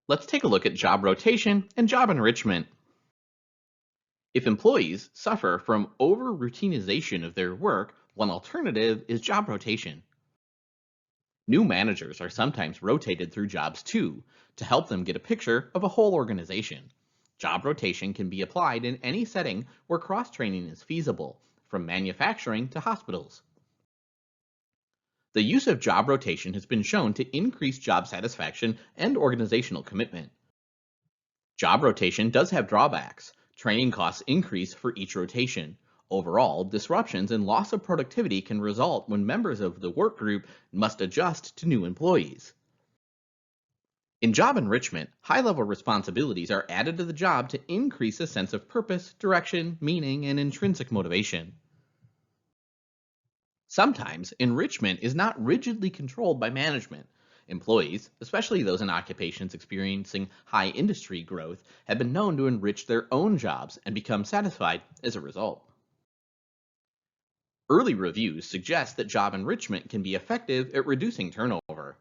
Let's take a look at job rotation and job enrichment. If employees suffer from over-routinization of their work, one alternative is job rotation. New managers are sometimes rotated through jobs too, to help them get a picture of a whole organization. Job rotation can be applied in any setting where cross-training is feasible, from manufacturing to hospitals. The use of job rotation has been shown to increase job satisfaction and organizational commitment. Job rotation does have drawbacks. Training costs increase for each rotation. Overall, disruptions and loss of productivity can result when members of the work group must adjust to new employees. In job enrichment, high-level responsibilities are added to the job to increase a sense of purpose, direction, meaning, and intrinsic motivation. Sometimes, enrichment is not rigidly controlled by management. Employees, especially those in occupations experiencing high industry growth, have been known to enrich their own jobs and become satisfied as a result. Early reviews suggest that job enrichment can be effective at reducing turnover.